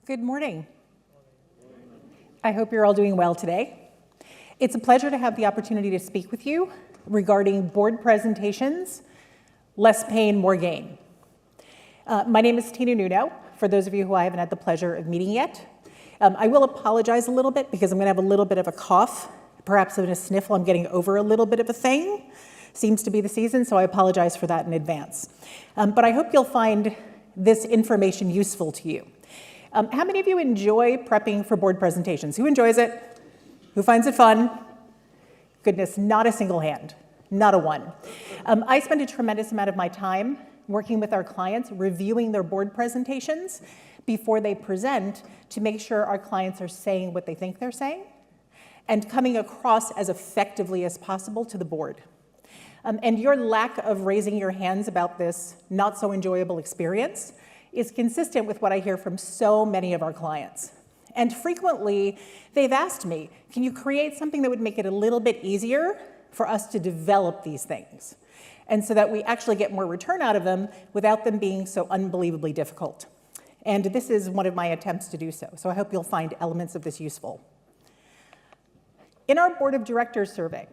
Good morning. I hope you're all doing well today. It's a pleasure to have the opportunity to speak with you regarding board presentations, less pain, more gain. My name is Tina Nuno, for those of you who I haven't had the pleasure of meeting yet. I will apologize a little bit because I'm going to have a little bit of a cough, perhaps even a sniffle. I'm getting over a little bit of a thing. Seems to be the season, so I apologize for that in advance. But I hope you'll find this information useful to you. How many of you enjoy prepping for board presentations? Who enjoys it? Who finds it fun? Goodness, not a single hand, not a one. I spend a tremendous amount of my time working with our clients, reviewing their board presentations before they present to make sure our clients are saying what they think they're saying and coming across as effectively as possible to the board. And your lack of raising your hands about this not so enjoyable experience is consistent with what I hear from so many of our clients. And frequently, they've asked me, can you create something that would make it a little bit easier for us to develop these things? And so that we actually get more return out of them without them being so unbelievably difficult. And this is one of my attempts to do so. So I hope you'll find elements of this useful. In our board of directors survey,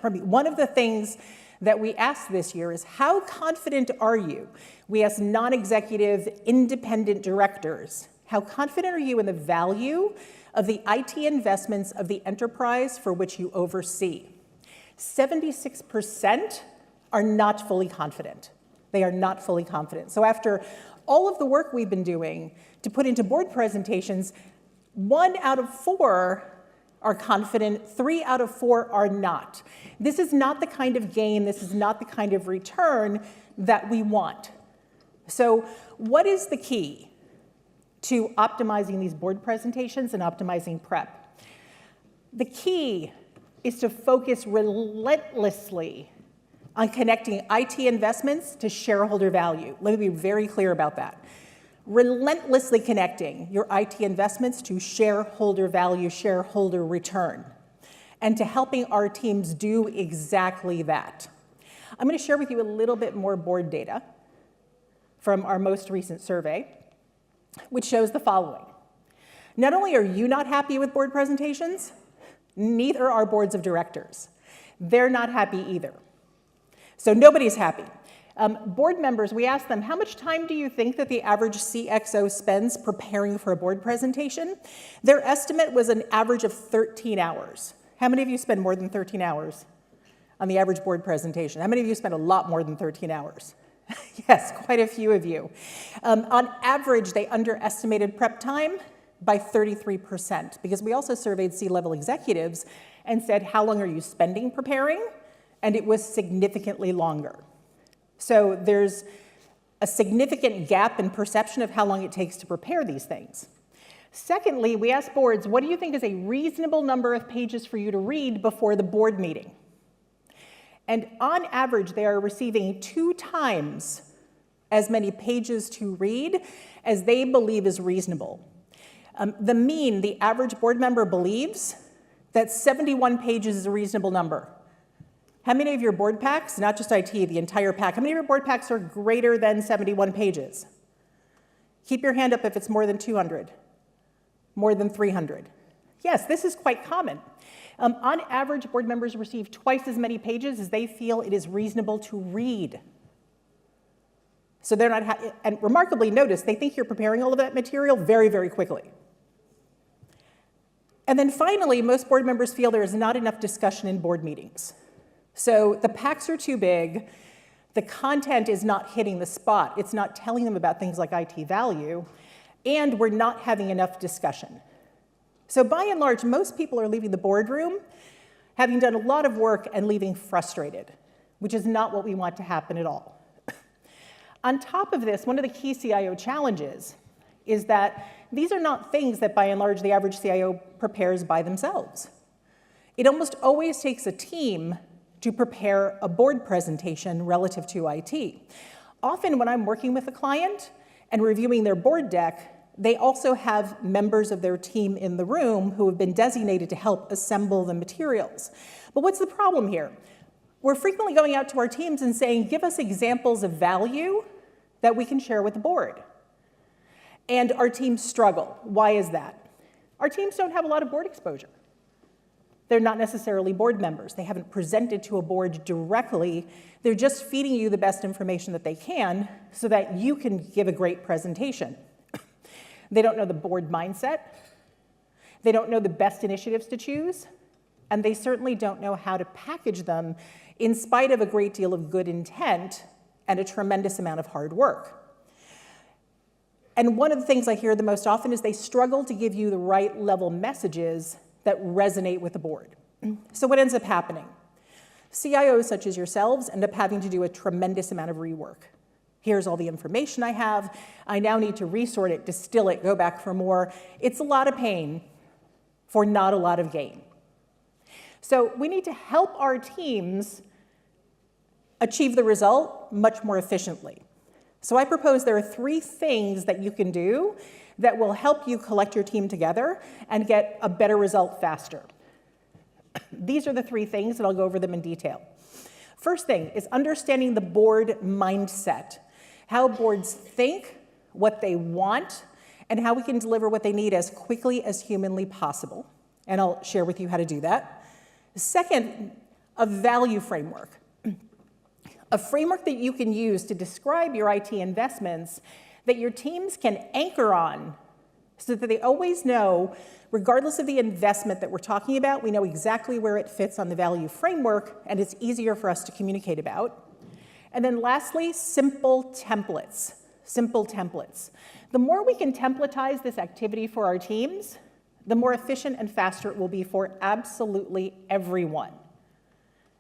one of the things that we asked this year is, how confident are you? We asked non-executive, independent directors, how confident are you in the value of the IT investments of the enterprise for which you oversee? 76% are not fully confident. They are not fully confident. So after all of the work we've been doing to put into board presentations, 1 out of 4 are confident, 3 out of 4 are not. This is not the kind of gain, this is not the kind of return that we want. So what is the key to optimizing these board presentations and optimizing prep? The key is to focus relentlessly on connecting IT investments to shareholder value. Let me be very clear about that. Relentlessly connecting your IT investments to shareholder value, shareholder return, and to helping our teams do exactly that. I'm going to share with you a little bit more board data from our most recent survey, which shows the following. Not only are you not happy with board presentations, neither are boards of directors. They're not happy either. So nobody's happy. Board members, we asked them, how much time do you think that the average CXO spends preparing for a board presentation? Their estimate was an average of 13 hours. How many of you spend more than 13 hours on the average board presentation? How many of you spend a lot more than 13 hours? Yes, quite a few of you. On average, they underestimated prep time by 33%, because we also surveyed C-level executives and said, how long are you spending preparing? And it was significantly longer. So there's a significant gap in perception of how long it takes to prepare these things. Secondly, we asked boards, what do you think is a reasonable number of pages for you to read before the board meeting? And on average, they are receiving 2 times as many pages to read as they believe is reasonable. The average board member believes that 71 pages is a reasonable number. How many of your board packs, not just IT, the entire pack, how many of your board packs are greater than 71 pages? Keep your hand up if it's more than 200, more than 300. Yes, this is quite common. On average, board members receive twice as many pages as they feel it is reasonable to read. So they're not, and remarkably notice, they think you're preparing all of that material very, very quickly. And then finally, most board members feel there is not enough discussion in board meetings. So the packs are too big, the content is not hitting the spot, it's not telling them about things like IT value, and we're not having enough discussion. So by and large, most people are leaving the boardroom having done a lot of work and leaving frustrated, which is not what we want to happen at all. On top of this, one of the key CIO challenges is that these are not things that by and large the average CIO prepares by themselves. It almost always takes a team to prepare a board presentation relative to IT. Often when I'm working with a client and reviewing their board deck, they also have members of their team in the room who have been designated to help assemble the materials. But what's the problem here? We're frequently going out to our teams and saying, give us examples of value that we can share with the board. And our teams struggle. Why is that? Our teams don't have a lot of board exposure. They're not necessarily board members. They haven't presented to a board directly. They're just feeding you the best information that they can so that you can give a great presentation. They don't know the board mindset. They don't know the best initiatives to choose. And they certainly don't know how to package them in spite of a great deal of good intent and a tremendous amount of hard work. And one of the things I hear the most often is they struggle to give you the right level messages that resonate with the board. So what ends up happening? CIOs such as yourselves end up having to do a tremendous amount of rework. Here's all the information I have. I now need to resort it, distill it, go back for more. It's a lot of pain for not a lot of gain. So we need to help our teams achieve the result much more efficiently. So I propose there are 3 things that you can do that will help you collect your team together and get a better result faster. These are the 3 things, and I'll go over them in detail. First thing is understanding the board mindset, how boards think, what they want, and how we can deliver what they need as quickly as humanly possible. And I'll share with you how to do that. Second, a value framework. A framework that you can use to describe your IT investments that your teams can anchor on so that they always know, regardless of the investment that we're talking about, we know exactly where it fits on the value framework, and it's easier for us to communicate about. And then lastly, simple templates. Simple templates. The more we can templatize this activity for our teams, the more efficient and faster it will be for absolutely everyone,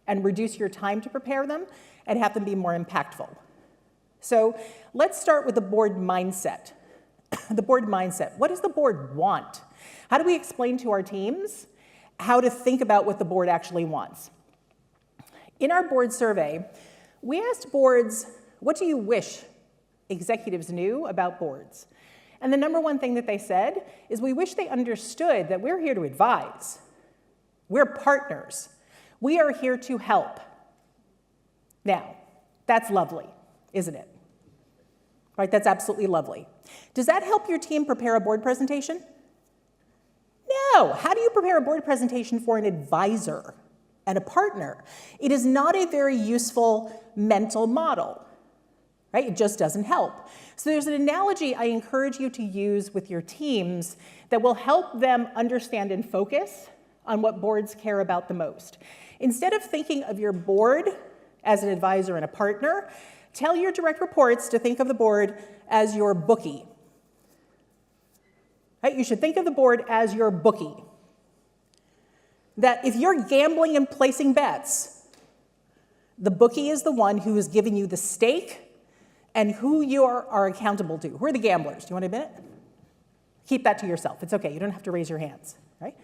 and reduce your time to prepare them and have them be more impactful. So let's start with the board mindset. The board mindset. What does the board want? How do we explain to our teams how to think about what the board actually wants? In our board survey, we asked boards, what do you wish executives knew about boards? And the number one thing that they said is we wish they understood that we're here to advise. We're partners. We are here to help. Now, that's lovely, isn't it? Right, that's absolutely lovely. Does that help your team prepare a board presentation? No. How do you prepare a board presentation for an advisor and a partner? It is not a very useful mental model, right? It just doesn't help. So there's an analogy I encourage you to use with your teams that will help them understand and focus on what boards care about the most. Instead of thinking of your board as an advisor and a partner, tell your direct reports to think of the board as your bookie. Right? You should think of the board as your bookie. That if you're gambling and placing bets, the bookie is the one who is giving you the stake and who you are accountable to. Who are the gamblers? Do you want to admit it? Keep that to yourself. It's okay. You don't have to raise your hands, right?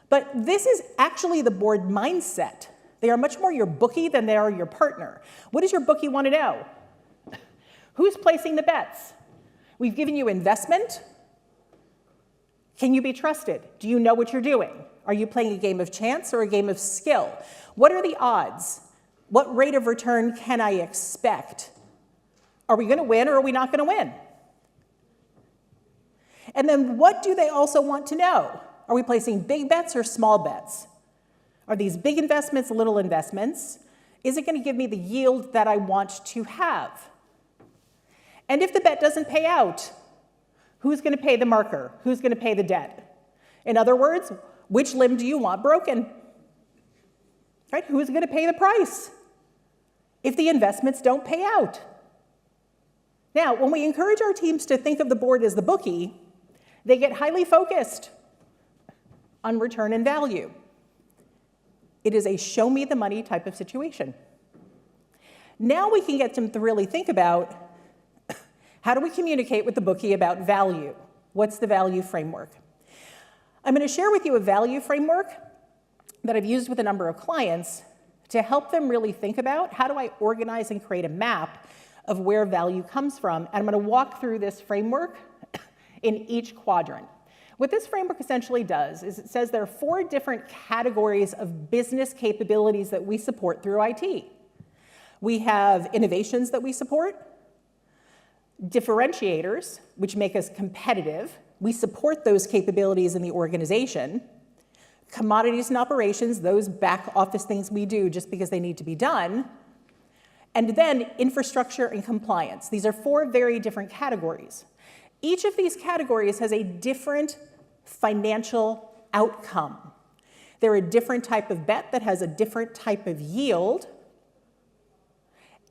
But this is actually the board mindset. They are much more your bookie than they are your partner. What does your bookie want to know? Who's placing the bets? We've given you investment. Can you be trusted? Do you know what you're doing? Are you playing a game of chance or a game of skill? What are the odds? What rate of return can I expect? Are we going to win or are we not going to win? And then what do they also want to know? Are we placing big bets or small bets? Are these big investments, little investments? Is it going to give me the yield that I want to have? And if the bet doesn't pay out, who's going to pay the marker? Who's going to pay the debt? In other words, which limb do you want broken? Right? Who's going to pay the price if the investments don't pay out? Now, when we encourage our teams to think of the board as the bookie, they get highly focused on return and value. It is a show me the money type of situation. Now we can get them to really think about how do we communicate with the bookie about value? What's the value framework? I'm going to share with you a value framework that I've used with a number of clients to help them really think about how do I organize and create a map of where value comes from. And I'm going to walk through this framework in each quadrant. What this framework essentially does is it says there are 4 different categories of business capabilities that we support through IT. We have innovations that we support, differentiators, which make us competitive. We support those capabilities in the organization. Commodities and operations, those back office things we do just because they need to be done. And then infrastructure and compliance. These are 4 very different categories. Each of these categories has a different financial outcome. They're a different type of bet that has a different type of yield,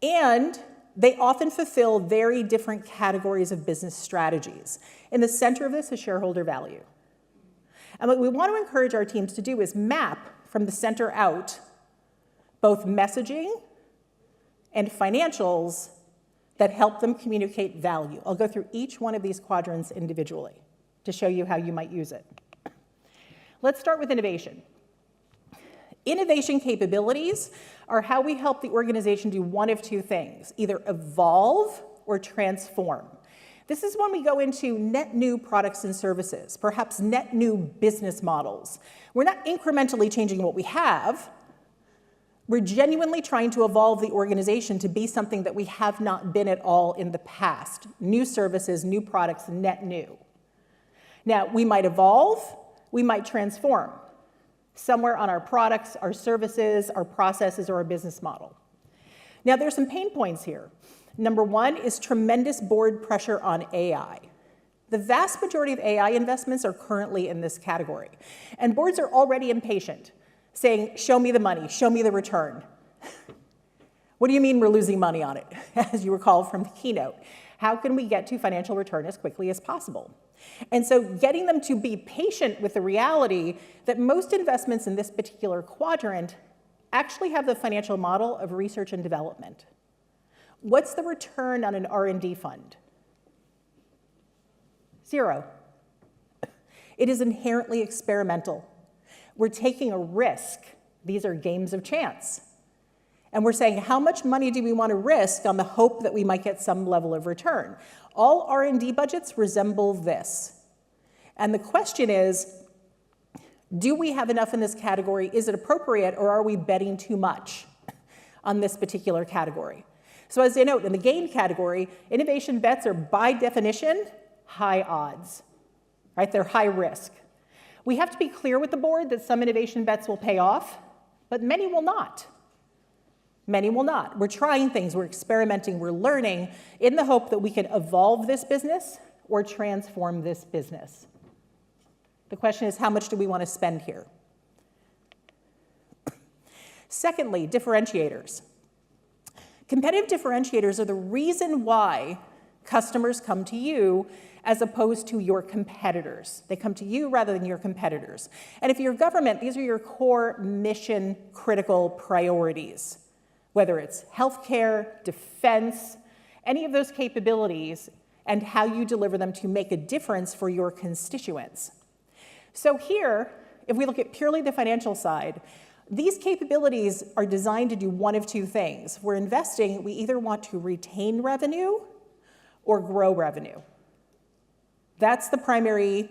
and they often fulfill very different categories of business strategies. In the center of this is shareholder value. And what we want to encourage our teams to do is map from the center out both messaging and financials that help them communicate value. I'll go through each one of these quadrants individually to show you how you might use it. Let's start with innovation. Innovation capabilities are how we help the organization do one of 2 things, either evolve or transform. This is when we go into net new products and services, perhaps net new business models. We're not incrementally changing what we have. We're genuinely trying to evolve the organization to be something that we have not been at all in the past. New services, new products, net new. Now, we might evolve, we might transform somewhere on our products, our services, our processes, or our business model. Now, there's some pain points here. Number 1 is tremendous board pressure on AI. The vast majority of AI investments are currently in this category. And boards are already impatient, saying, show me the money, show me the return. What do you mean we're losing money on it? As you recall from the keynote, how can we get to financial return as quickly as possible? And so getting them to be patient with the reality that most investments in this particular quadrant actually have the financial model of research and development. What's the return on an R&D fund? 0. It is inherently experimental. We're taking a risk. These are games of chance. And we're saying, how much money do we want to risk on the hope that we might get some level of return? All R&D budgets resemble this. And the question is, do we have enough in this category? Is it appropriate, or are we betting too much on this particular category? So as I note, in the gain category, innovation bets are by definition high odds, right? They're high risk. We have to be clear with the board that some innovation bets will pay off, but many will not. Many will not. We're trying things, we're experimenting, we're learning in the hope that we can evolve this business or transform this business. The question is, how much do we want to spend here? Secondly, differentiators. Competitive differentiators are the reason why customers come to you as opposed to your competitors. They come to you rather than your competitors. And if you're government, these are your core mission critical priorities. Whether it's healthcare, defense, any of those capabilities, and how you deliver them to make a difference for your constituents. So here, if we look at purely the financial side, these capabilities are designed to do one of 2 things. We're investing, we either want to retain revenue or grow revenue. That's the primary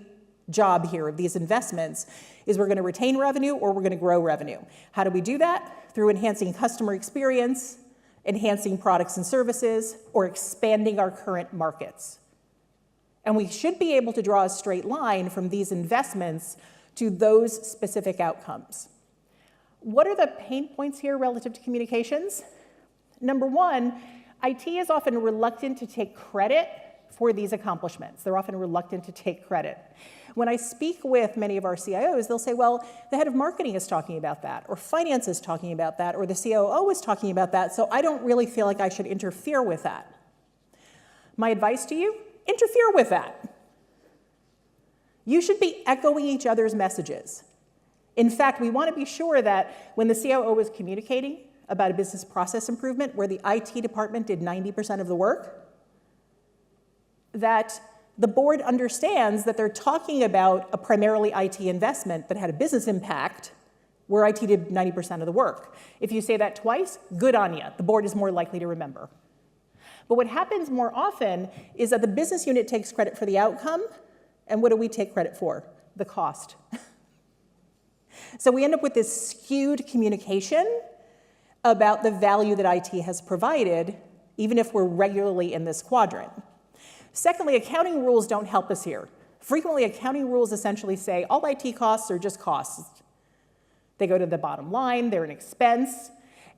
job here of these investments, is we're going to retain revenue or we're going to grow revenue. How do we do that? Through enhancing customer experience, enhancing products and services, or expanding our current markets. And we should be able to draw a straight line from these investments to those specific outcomes. What are the pain points here relative to communications? Number 1, IT is often reluctant to take credit for these accomplishments. They're often reluctant to take credit. When I speak with many of our CIOs, they'll say, well, the head of marketing is talking about that, or finance is talking about that, or the COO is talking about that, so I don't really feel like I should interfere with that. My advice to you, interfere with that. You should be echoing each other's messages. In fact, we want to be sure that when the COO is communicating about a business process improvement where the IT department did 90% of the work, that the board understands that they're talking about a primarily IT investment that had a business impact where IT did 90% of the work. If you say that twice, good on you. The board is more likely to remember. But what happens more often is that the business unit takes credit for the outcome, and what do we take credit for? The cost. So we end up with this skewed communication about the value that IT has provided, even if we're regularly in this quadrant. Secondly, accounting rules don't help us here. Frequently, accounting rules essentially say all IT costs are just costs. They go to the bottom line, they're an expense,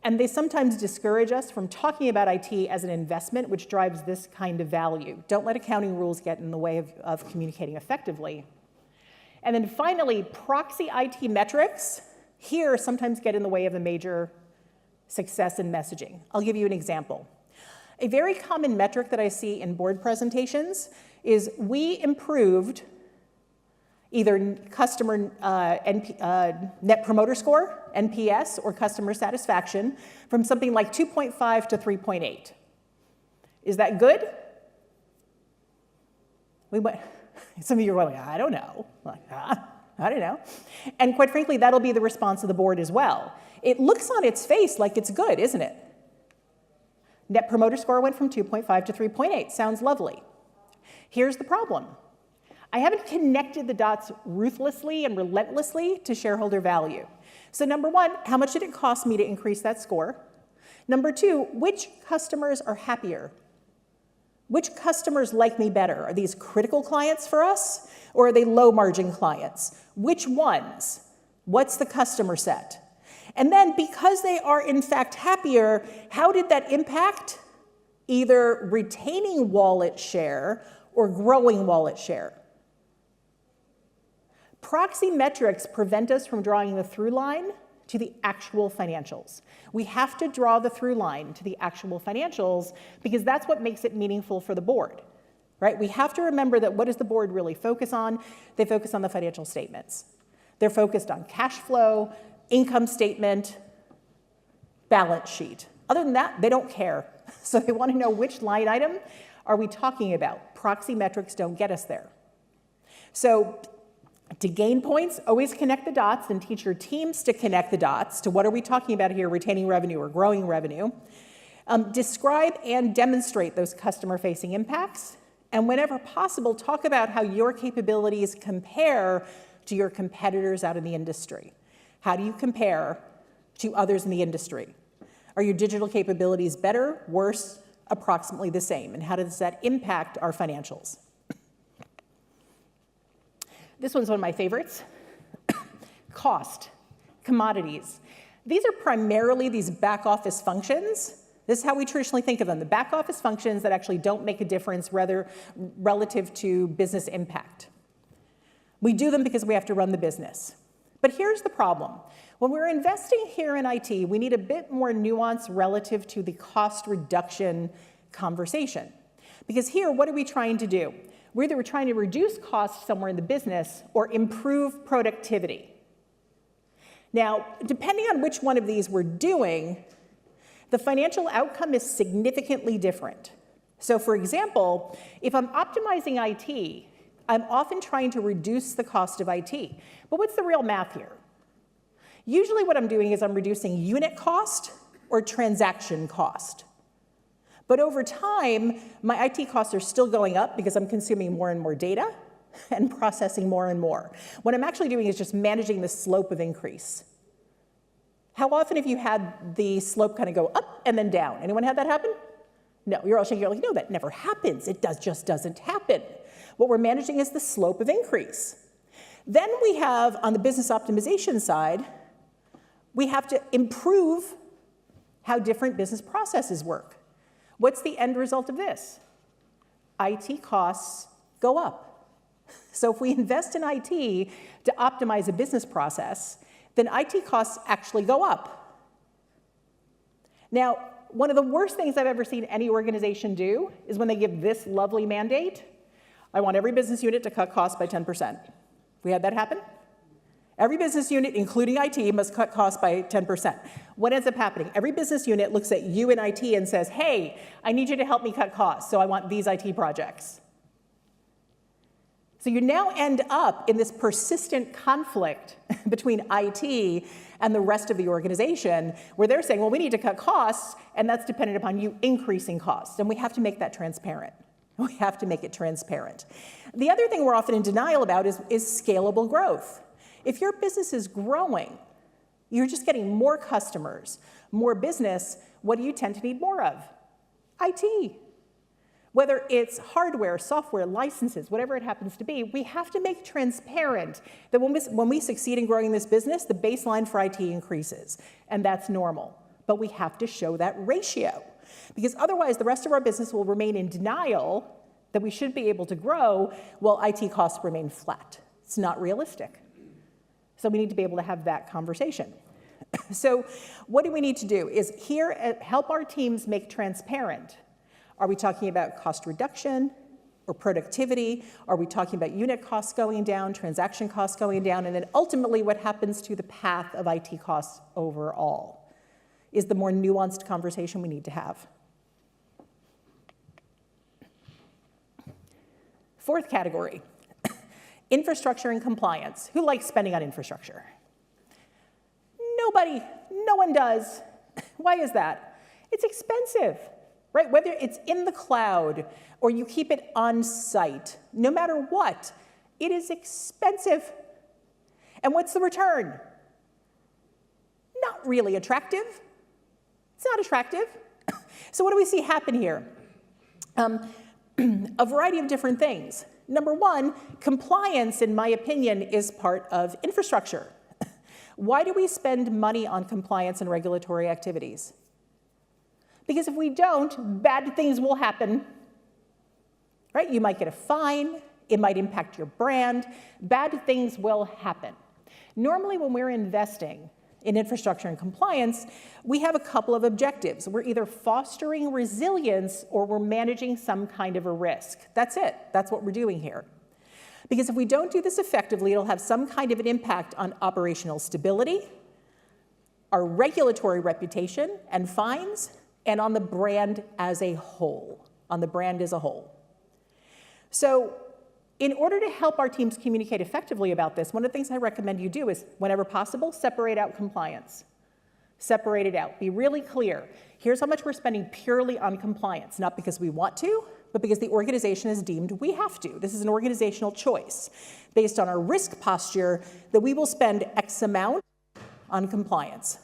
and they sometimes discourage us from talking about IT as an investment which drives this kind of value. Don't let accounting rules get in the way of communicating effectively. And then finally, proxy IT metrics here sometimes get in the way of the major success in messaging. I'll give you an example. A very common metric that I see in board presentations is we improved either customer net promoter score, NPS, or customer satisfaction from something like 2.5 to 3.8. Is that good? Some of you are like, I don't know. I don't know. And quite frankly, that'll be the response of the board as well. It looks on its face like it's good, isn't it? Net promoter score went from 2.5 to 3.8. Sounds lovely. Here's the problem. I haven't connected the dots ruthlessly and relentlessly to shareholder value. So number one, how much did it cost me to increase that score? Number two, which customers are happier? Which customers like me better? Are these critical clients for us, or are they low-margin clients? Which ones? What's the customer set? And then, because they are in fact happier, how did that impact either retaining wallet share or growing wallet share? Proxy metrics prevent us from drawing the through line to the actual financials. We have to draw the through line to the actual financials because that's what makes it meaningful for the board, right? We have to remember that what does the board really focus on? They focus on the financial statements. They're focused on cash flow, income statement, balance sheet. Other than that, they don't care. So they want to know which line item are we talking about. Proxy metrics don't get us there. So to gain points, always connect the dots and teach your teams to connect the dots to what are we talking about here, retaining revenue or growing revenue. Describe and demonstrate those customer-facing impacts. And whenever possible, talk about how your capabilities compare to your competitors out in the industry. How do you compare to others in the industry? Are your digital capabilities better, worse, approximately the same? And how does that impact our financials? This one's one of my favorites. Cost, commodities. These are primarily these back office functions. This is how we traditionally think of them, the back office functions that actually don't make a difference relative to business impact. We do them because we have to run the business. But here's the problem. When we're investing here in IT, we need a bit more nuance relative to the cost reduction conversation. Because here, what are we trying to do? We're trying to reduce costs somewhere in the business or improve productivity. Now, depending on which one of these we're doing, the financial outcome is significantly different. So for example, if I'm optimizing IT, I'm often trying to reduce the cost of IT. But what's the real math here? Usually what I'm doing is I'm reducing unit cost or transaction cost. But over time, my IT costs are still going up because I'm consuming more and more data and processing more and more. What I'm actually doing is just managing the slope of increase. How often have you had the slope kind of go up and then down? Anyone had that happen? No, you're all shaking. You're like, no, that never happens. It just doesn't happen. What we're managing is the slope of increase. Then we have, on the business optimization side, we have to improve how different business processes work. What's the end result of this? IT costs go up. So if we invest in IT to optimize a business process, then IT costs actually go up. Now, one of the worst things I've ever seen any organization do is when they give this lovely mandate, I want every business unit to cut costs by 10%. We had that happen? Every business unit, including IT, must cut costs by 10%. What ends up happening? Every business unit looks at you in IT and says, hey, I need you to help me cut costs, so I want these IT projects. So you now end up in this persistent conflict between IT and the rest of the organization, where they're saying, well, we need to cut costs, and that's dependent upon you increasing costs. And we have to make that transparent. We have to make it transparent. The other thing we're often in denial about is scalable growth. If your business is growing, you're just getting more customers, more business, what do you tend to need more of? IT. Whether it's hardware, software, licenses, whatever it happens to be, we have to make transparent that when we succeed in growing this business, the baseline for IT increases, and that's normal. But we have to show that ratio, because otherwise the rest of our business will remain in denial that we should be able to grow while IT costs remain flat. It's not realistic. So we need to be able to have that conversation. So what do we need to do is help our teams make transparent. Are we talking about cost reduction or productivity? Are we talking about unit costs going down, transaction costs going down, and then ultimately what happens to the path of IT costs overall is the more nuanced conversation we need to have. Fourth category, infrastructure and compliance. Who likes spending on infrastructure? Nobody. No one does. Why is that? It's expensive. Right? Whether it's in the cloud or you keep it on site, no matter what, it is expensive. And what's the return? Not really attractive. It's not attractive. So what do we see happen here? A variety of different things. Number one, compliance, in my opinion, is part of infrastructure. Why do we spend money on compliance and regulatory activities? Because if we don't, bad things will happen, right? You might get a fine, it might impact your brand, bad things will happen. Normally when we're investing in infrastructure and compliance, we have a couple of objectives. We're either fostering resilience or we're managing some kind of a risk. That's it, that's what we're doing here. Because if we don't do this effectively, it'll have some kind of an impact on operational stability, our regulatory reputation and fines, and on the brand as a whole, So in order to help our teams communicate effectively about this, one of the things I recommend you do is, whenever possible, separate out compliance. Separate it out. Be really clear. Here's how much we're spending purely on compliance, not because we want to, but because the organization has deemed we have to. This is an organizational choice based on our risk posture that we will spend X amount on compliance.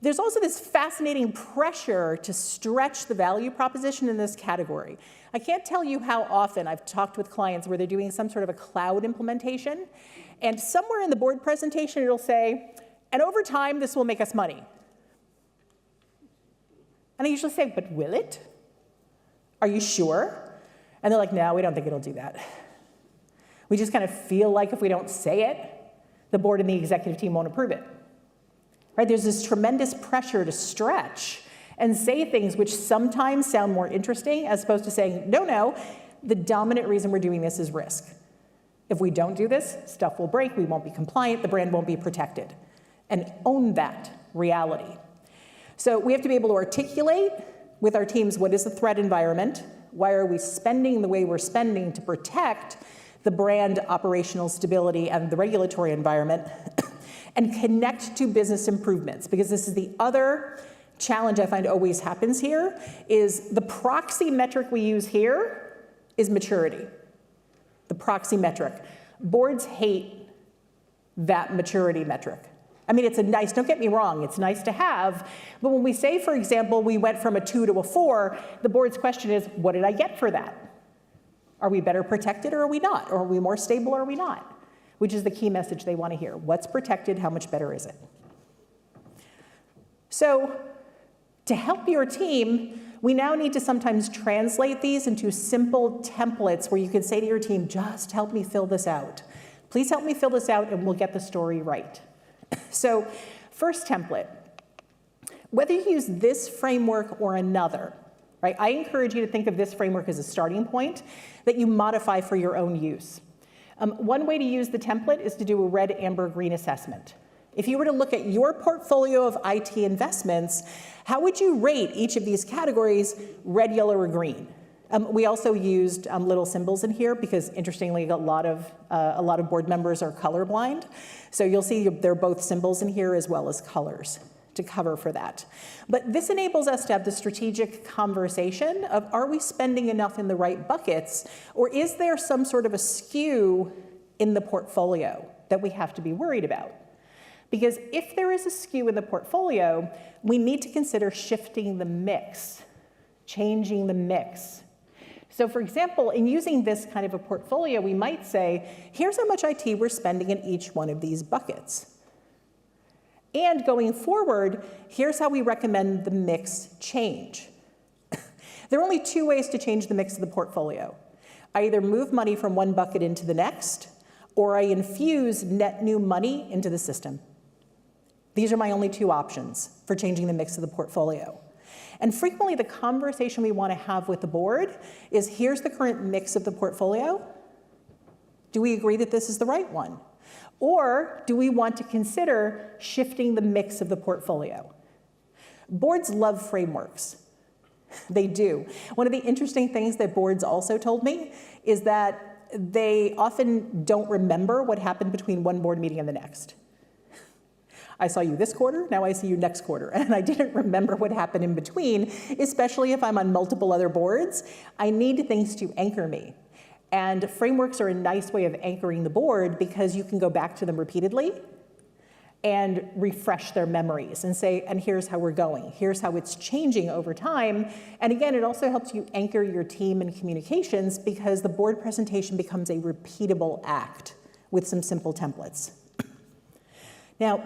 There's also this fascinating pressure to stretch the value proposition in this category. I can't tell you how often I've talked with clients where they're doing some sort of a cloud implementation, and somewhere in the board presentation it'll say, and over time this will make us money. And I usually say, but will it? Are you sure? And they're like, no, we don't think it'll do that. We just kind of feel like if we don't say it, the board and the executive team won't approve it. Right? There's this tremendous pressure to stretch and say things which sometimes sound more interesting as opposed to saying, no, the dominant reason we're doing this is risk. If we don't do this, stuff will break, we won't be compliant, the brand won't be protected. And own that reality. So we have to be able to articulate with our teams what is the threat environment, why are we spending the way we're spending to protect the brand operational stability and the regulatory environment, and connect to business improvements, because this is the other challenge I find always happens here, is the proxy metric we use here is maturity. The proxy metric. Boards hate that maturity metric. I mean, don't get me wrong, it's nice to have, but when we say, for example, we went from a 2 to a 4, the board's question is, what did I get for that? Are we better protected or are we not? Or are we more stable or are we not? Which is the key message they want to hear. What's protected? How much better is it? So to help your team, we now need to sometimes translate these into simple templates where you can say to your team, just help me fill this out. Please help me fill this out and we'll get the story right. So first template, whether you use this framework or another, right? I encourage you to think of this framework as a starting point that you modify for your own use. One way to use the template is to do a red, amber, green assessment. If you were to look at your portfolio of IT investments, how would you rate each of these categories, red, yellow, or green? We also used little symbols in here because, interestingly, a lot of board members are colorblind. So you'll see they're both symbols in here as well as colors to cover for that. But this enables us to have the strategic conversation of, are we spending enough in the right buckets, or is there some sort of a skew in the portfolio that we have to be worried about? Because if there is a skew in the portfolio, we need to consider shifting the mix, changing the mix So for example, in using this kind of a portfolio, we might say, here's how much IT we're spending in each one of these buckets. And going forward, here's how we recommend the mix change. There are only two ways to change the mix of the portfolio. I either move money from one bucket into the next, or I infuse net new money into the system. These are my only two options for changing the mix of the portfolio. And frequently the conversation we want to have with the board is, here's the current mix of the portfolio. Do we agree that this is the right one? Or do we want to consider shifting the mix of the portfolio? Boards love frameworks. They do. One of the interesting things that boards also told me is that they often don't remember what happened between one board meeting and the next. I saw you this quarter, now I see you next quarter, and I didn't remember what happened in between, especially if I'm on multiple other boards. I need things to anchor me. And frameworks are a nice way of anchoring the board because you can go back to them repeatedly and refresh their memories and say, and here's how we're going. Here's how it's changing over time. And again, it also helps you anchor your team in communications because the board presentation becomes a repeatable act with some simple templates. Now,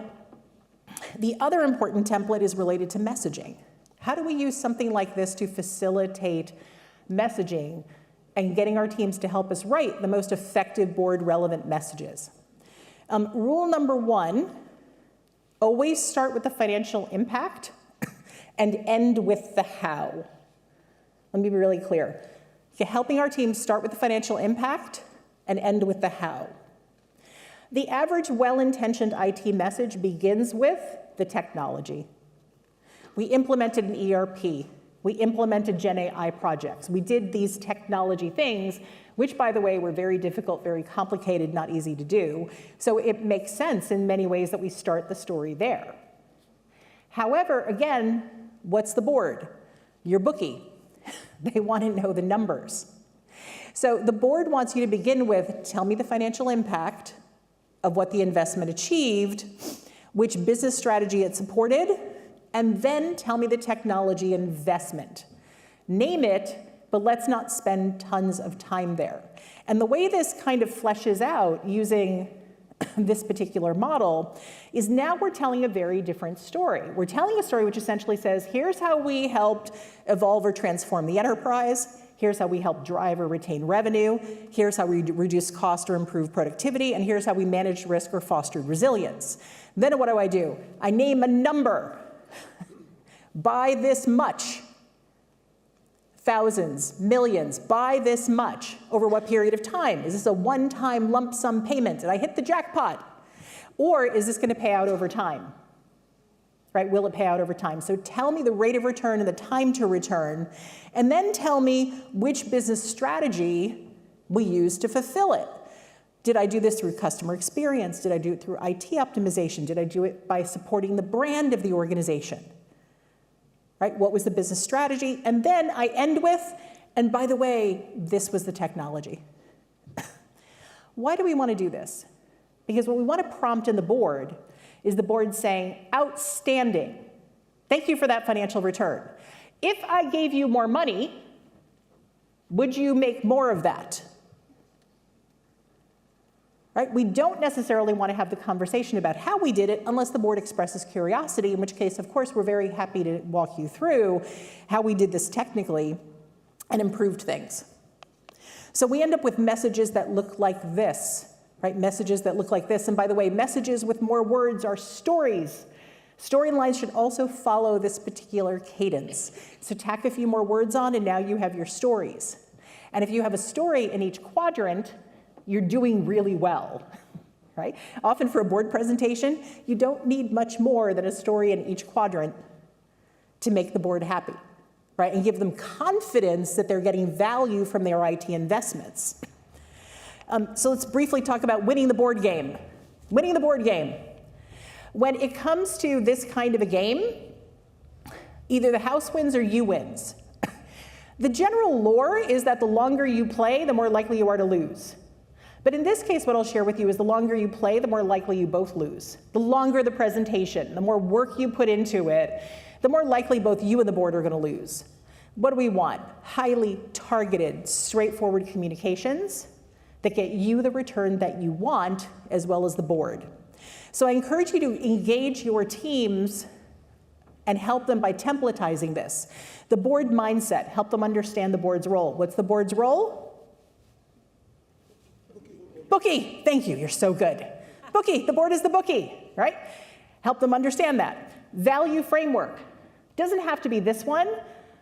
the other important template is related to messaging. How do we use something like this to facilitate messaging and getting our teams to help us write the most effective board relevant messages? Rule number one, always start with the financial impact and end with the how. Let me be really clear. Helping our teams start with the financial impact and end with the how. The average well-intentioned IT message begins with the technology. We implemented an ERP. We implemented Gen AI projects. We did these technology things, which, by the way, were very difficult, very complicated, not easy to do. So it makes sense in many ways that we start the story there. However, again, what's the board? Your bookie. They want to know the numbers. So the board wants you to begin with, tell me the financial impact of what the investment achieved, which business strategy it supported, and then tell me the technology investment. Name it, but let's not spend tons of time there. And the way this kind of fleshes out using this particular model is now we're telling a very different story. We're telling a story which essentially says, here's how we helped evolve or transform the enterprise. Here's how we help drive or retain revenue. Here's how we reduce cost or improve productivity. And here's how we managed risk or fostered resilience. Then what do? I name a number. By this much. Thousands, millions, by this much. Over what period of time? Is this a one-time lump sum payment? Did I hit the jackpot? Or is this going to pay out over time? Right? Will it pay out over time? So tell me the rate of return and the time to return, and then tell me which business strategy we use to fulfill it. Did I do this through customer experience? Did I do it through IT optimization? Did I do it by supporting the brand of the organization? Right? What was the business strategy? And then I end with, and by the way, this was the technology. Why do we want to do this? Because what we want to prompt in the board is the board saying, outstanding. Thank you for that financial return. If I gave you more money, would you make more of that? Right? We don't necessarily want to have the conversation about how we did it unless the board expresses curiosity, in which case, of course, we're very happy to walk you through how we did this technically and improved things. So we end up with messages that look like this, right? Messages that look like this. And by the way, messages with more words are stories. Storylines should also follow this particular cadence. So tack a few more words on, and now you have your stories. And if you have a story in each quadrant, you're doing really well, right? Often for a board presentation, you don't need much more than a story in each quadrant to make the board happy, right? And give them confidence that they're getting value from their IT investments. So let's briefly talk about winning the board game. Winning the board game. When it comes to this kind of a game, either the house wins or you wins. The general lore is that the longer you play, the more likely you are to lose. But in this case, what I'll share with you is the longer you play, the more likely you both lose. The longer the presentation, the more work you put into it, the more likely both you and the board are going to lose. What do we want? Highly targeted, straightforward communications that get you the return that you want, as well as the board. So I encourage you to engage your teams and help them by templatizing this. The board mindset, help them understand the board's role. What's the board's role? Bookie. Thank you, you're so good. Bookie, the board is the bookie, right? Help them understand that. Value framework. Doesn't have to be this one,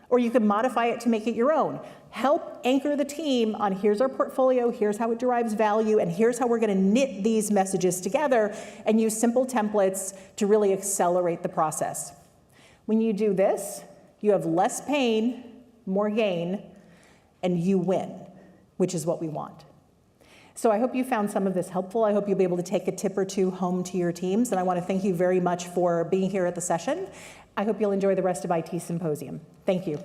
or you can modify it to make it your own. Help anchor the team on here's our portfolio, here's how it derives value, and here's how we're gonna knit these messages together, and use simple templates to really accelerate the process. When you do this, you have less pain, more gain, and you win, which is what we want. So I hope you found some of this helpful. I hope you'll be able to take a tip or two home to your teams, and I want to thank you very much for being here at the session. I hope you'll enjoy the rest of IT Symposium. Thank you.